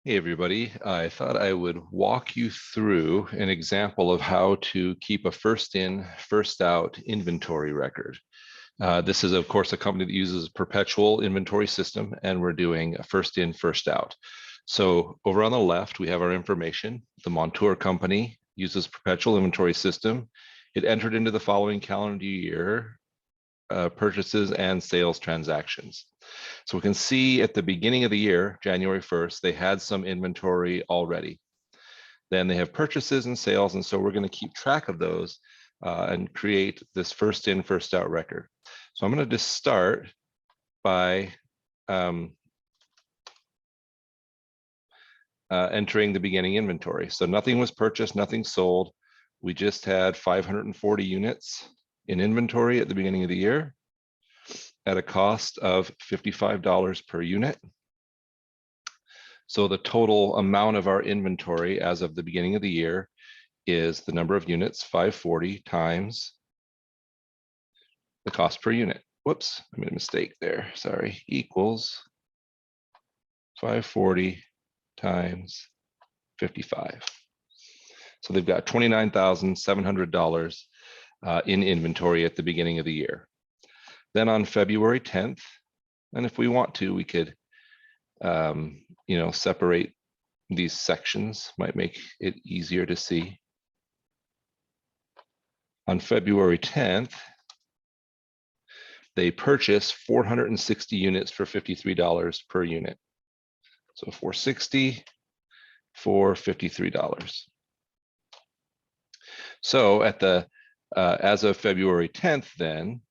Hey everybody, I thought I would walk you through an example of how to keep a first in, first out inventory record. This is of course a company that uses a perpetual inventory system, and we're doing a first in, first out. So over on the left, we have our information. The Montour company uses perpetual inventory system. It entered into the following calendar year purchases and sales transactions. So we can see at the beginning of the year, January 1st, they had some inventory already. Then they have purchases and sales, and so we're going to keep track of those and create this first in, first out record. So I'm going to just start by entering the beginning inventory. So nothing was purchased, nothing sold. We just had 540 units in inventory at the beginning of the year at a cost of $55 per unit. So the total amount of our inventory as of the beginning of the year is the number of units, 540 times the cost per unit. Whoops, I made a mistake there, sorry, equals 540 times 55. So they've got $29,700 in inventory at the beginning of the year. Then on February 10th, and if we want to, we could separate these sections, might make it easier to see. On February 10th, they purchased 460 units for $53 per unit. So 460 for $53. So at the as of February 10th, then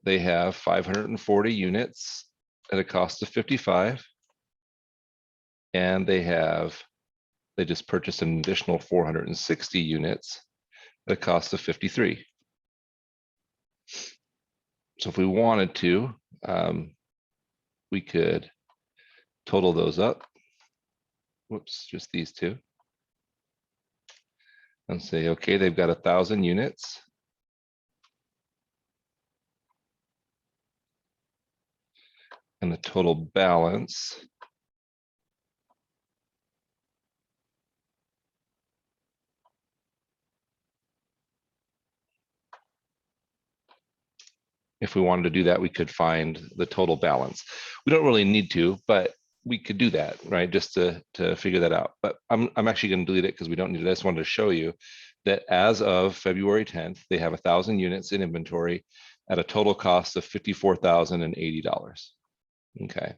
they have 540 units at a cost of 55, and they just purchased an additional 460 units at a cost of 53. So if we wanted to, we could total those up. Whoops, just these two. And say, okay, they've got 1,000 units. And the total balance if we wanted to do that, we could find the total balance. We don't really need to, but we could do that, right? Just to figure that out. But I'm actually going to delete it because we don't need it. I just wanted to show you that as of February 10th, they have 1,000 units in inventory at a total cost of $54,080. Okay.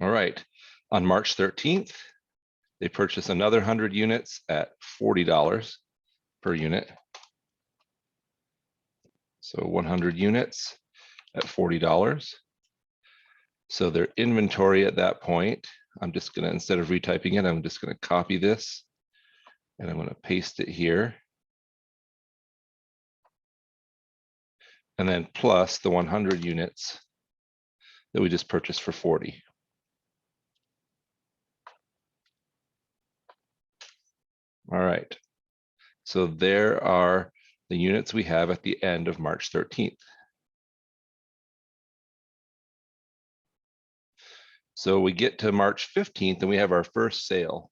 All right. On March 13th, they purchased another 100 units at $40 per unit. So 100 units at $40. So their inventory at that point, I'm just going to, instead of retyping it, I'm just going to copy this and I'm going to paste it here. And then plus the 100 units that we just purchased for 40. All right. So there are the units we have at the end of March 13th. So we get to March 15th and we have our first sale.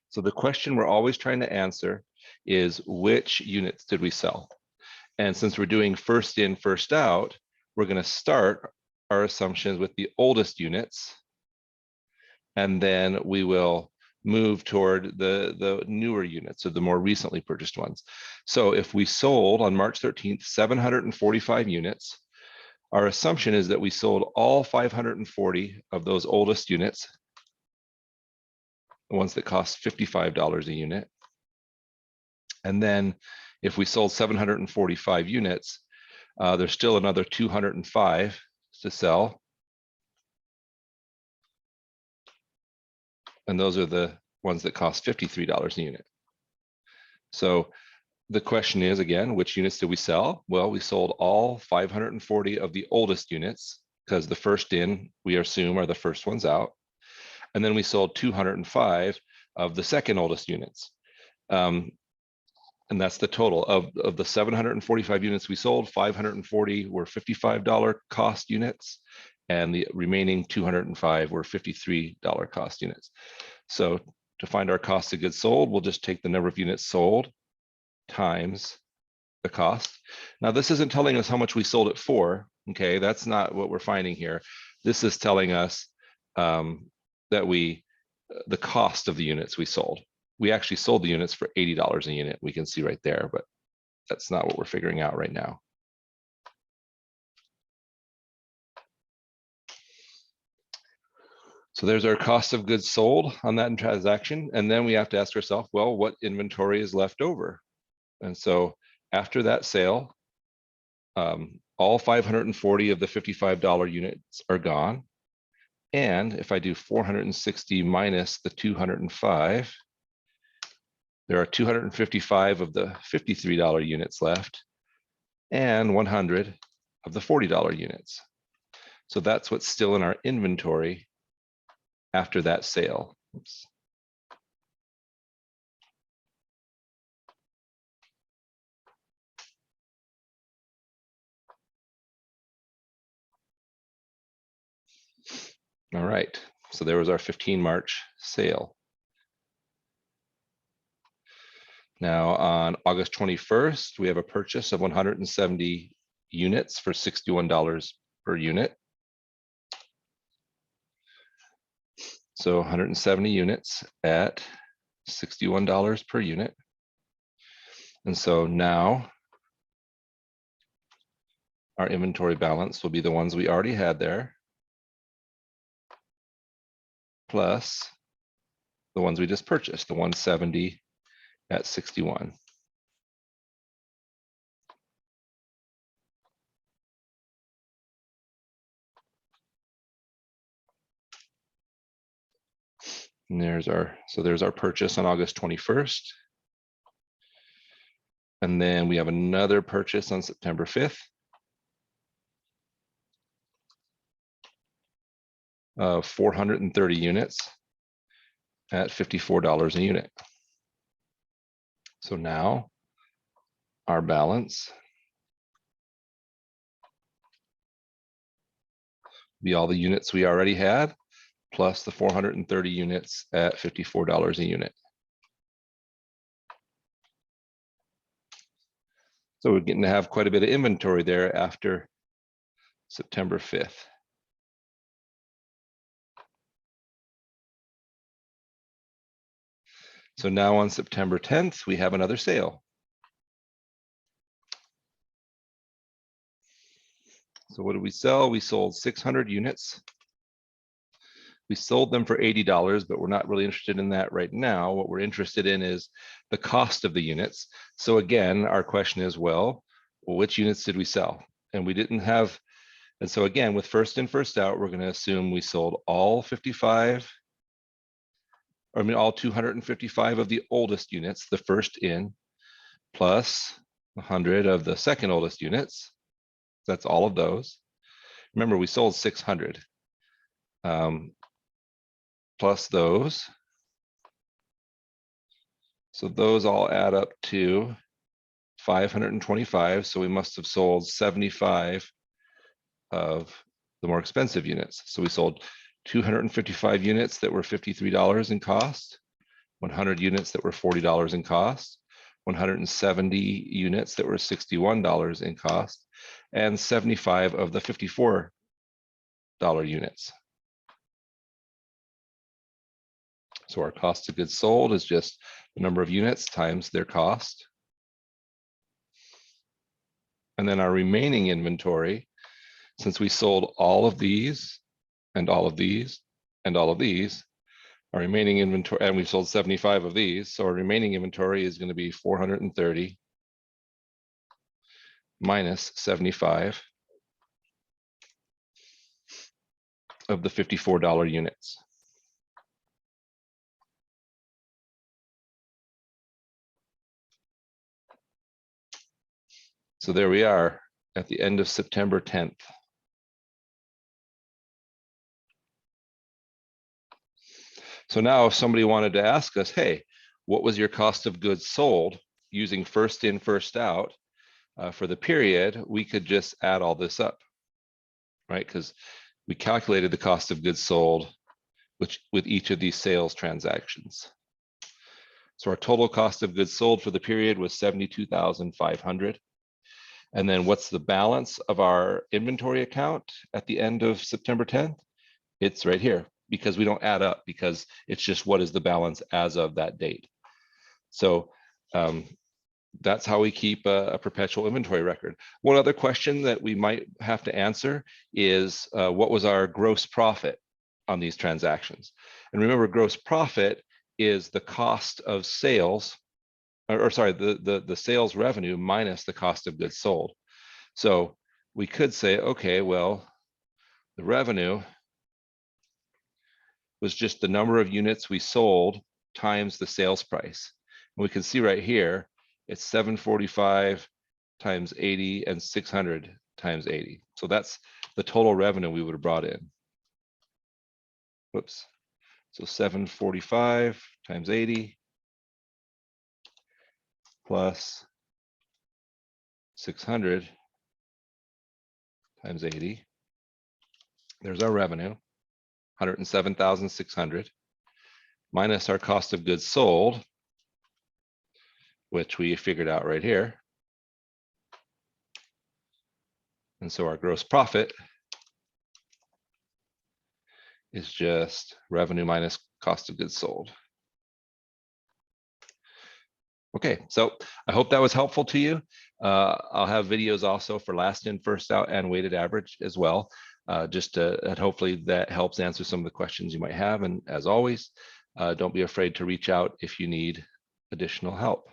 So the question we're always trying to answer is, which units did we sell? And since we're doing first in, first out, we're going to start our assumptions with the oldest units. And then we will move toward the newer units, or the more recently purchased ones. So if we sold on March 13th, 745 units, our assumption is that we sold all 540 of those oldest units, the ones that cost $55 a unit. And then if we sold 745 units, there's still another 205 to sell. And those are the ones that cost $53 a unit. So the question is, again, which units did we sell? Well, we sold all 540 of the oldest units, because the first in, we assume, are the first ones out. And then we sold 205 of the second oldest units. And that's the total of the 745 units we sold. 540 were $55 cost units, and the remaining 205 were $53 cost units. So to find our cost of goods sold, we'll just take the number of units sold times the cost. Now, this isn't telling us how much we sold it for. Okay, that's not what we're finding here. This is telling us that the cost of the units we sold. We actually sold the units for $80 a unit. We can see right there, but that's not what we're figuring out right now. So there's our cost of goods sold on that transaction. And then we have to ask ourselves, well, what inventory is left over? And so after that sale, all 540 of the $55 units are gone. And if I do 460 minus the 205, there are 255 of the $53 units left and 100 of the $40 units. So that's what's still in our inventory after that sale. Oops. All right, so there was our 15 March sale. Now on August 21st, we have a purchase of 170 units for $61 per unit. So 170 units at $61 per unit. And so now our inventory balance will be the ones we already had there, plus the ones we just purchased, the 170 at 61. And there's our purchase on August 21st. And then we have another purchase on September 5th of 430 units at $54 a unit. So now our balance be all the units we already had, plus the 430 units at $54 a unit. So we're getting to have quite a bit of inventory there after September 5th. So now on September 10th, we have another sale. So what did we sell? We sold 600 units. We sold them for $80, but we're not really interested in that right now. What we're interested in is the cost of the units. So again, our question is, well, which units did we sell? And we didn't have, and so again, with first in, first out, we're going to assume we sold all 55, or I mean, all 255 of the oldest units, the first in, plus 100 of the second oldest units. That's all of those. Remember, we sold 600. Plus those. So those all add up to 525. So we must have sold 75 of the more expensive units. So we sold 255 units that were $53 in cost, 100 units that were $40 in cost, 170 units that were $61 in cost, and 75 of the $54 units. So our cost of goods sold is just the number of units times their cost. And then our remaining inventory, since we sold all of these and all of these and all of these, our remaining inventory, and we sold 75 of these, so our remaining inventory is going to be 430 minus 75 of the $54 units. So there we are at the end of September 10th. So now if somebody wanted to ask us, hey, what was your cost of goods sold using first in, first out for the period, we could just add all this up, right? Because we calculated the cost of goods sold with each of these sales transactions. So our total cost of goods sold for the period was 72,500. And then what's the balance of our inventory account at the end of September 10th? It's right here, because we don't add up, because it's just what is the balance as of that date. So that's how we keep a perpetual inventory record. One other question that we might have to answer is what was our gross profit on these transactions? And remember, gross profit is the cost of sales, or sorry, the sales revenue minus the cost of goods sold. So we could say, okay, well, the revenue was just the number of units we sold times the sales price. And we can see right here, it's 745 times 80 and 600 times 80. So that's the total revenue we would have brought in. Whoops. So 745 times 80 plus 600 times 80. There's our revenue, 107,600, minus our cost of goods sold, which we figured out right here. And so our gross profit is just revenue minus cost of goods sold. Okay, so I hope that was helpful to you. I'll have videos also for last in, first out, and weighted average as well. And hopefully that helps answer some of the questions you might have. And as always, don't be afraid to reach out if you need additional help.